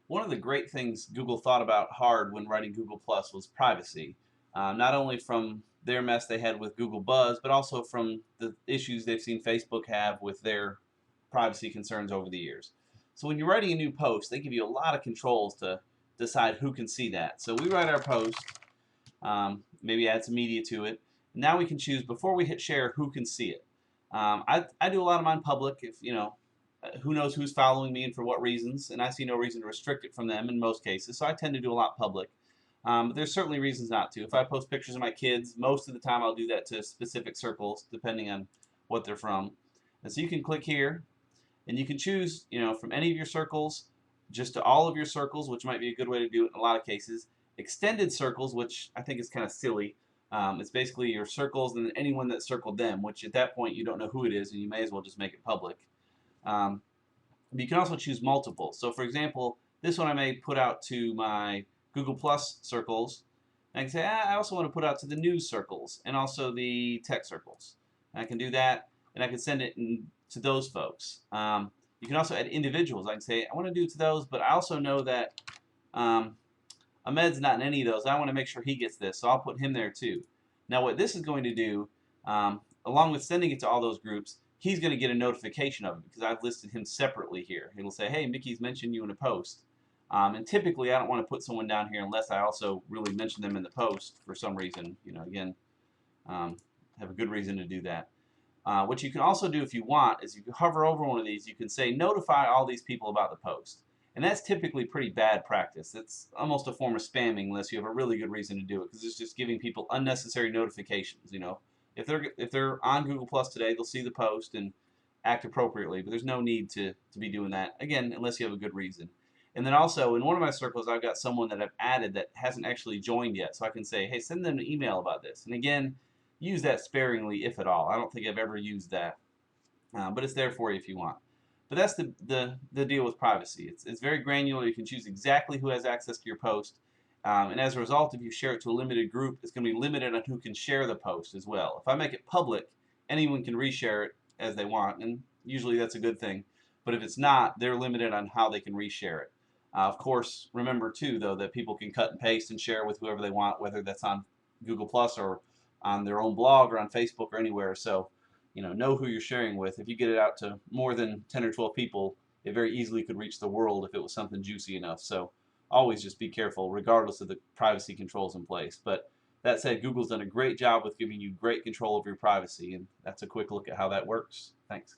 One of the great things Google thought about hard when writing Google Plus was privacy, not only from their mess they had with Google Buzz, but also from the issues they've seen Facebook have with their privacy concerns over the years. So when you're writing a new post, they give you a lot of controls to decide who can see that. So we write our post, maybe add some media to it. Now we can choose before we hit share who can see it. I do a lot of mine public. If you know, who knows who's following me and for what reasons, and I see no reason to restrict it from them in most cases. So I tend to do a lot public. But there's certainly reasons not to. If I post pictures of my kids, most of the time I'll do that to specific circles, depending on what they're from. And so you can click here, and you can choose, from any of your circles, just to all of your circles, which might be a good way to do it in a lot of cases. Extended circles, which I think is kind of silly. It's basically your circles and anyone that circled them, which at that point you don't know who it is, and you may as well just make it public. Um, but you can also choose multiple. So for example, this one I may put out to my Google Plus circles. And I can say, I also want to put out to the news circles and also the tech circles. And I can do that, and I can send it to those folks. You can also add individuals. I can say, I want to do it to those, but I also know that um, Ahmed's not in any of those. I want to make sure he gets this, so I'll put him there too. Now what this is going to do, along with sending it to all those groups, he's going to get a notification of it because I've listed him separately here. It'll say, hey, Mickey's mentioned you in a post. And typically I don't want to put someone down here unless I also really mention them in the post for some reason. Again, have a good reason to do that. What you can also do if you want is you can hover over one of these, you can say notify all these people about the post. And that's typically pretty bad practice. It's almost a form of spamming unless you have a really good reason to do it because it's just giving people unnecessary notifications. If they're on Google Plus today, they'll see the post and act appropriately, but there's no need to be doing that, again, unless you have a good reason. And then also, in one of my circles, I've got someone that I've added that hasn't actually joined yet, so I can say, hey, send them an email about this. And again, use that sparingly, if at all. I don't think I've ever used that, but it's there for you if you want. But that's the deal with privacy. It's very granular. You can choose exactly who has access to your post. And as a result, if you share it to a limited group, it's going to be limited on who can share the post as well. If I make it public, anyone can reshare it as they want, and usually that's a good thing. But if it's not, they're limited on how they can reshare it. Of course, remember too, though, that people can cut and paste and share with whoever they want, whether that's on Google Plus or on their own blog or on Facebook or anywhere. So, know who you're sharing with. If you get it out to more than 10 or 12 people, it very easily could reach the world if it was something juicy enough. So always just be careful, regardless of the privacy controls in place. But that said, Google's done a great job with giving you great control of your privacy, and that's a quick look at how that works. Thanks.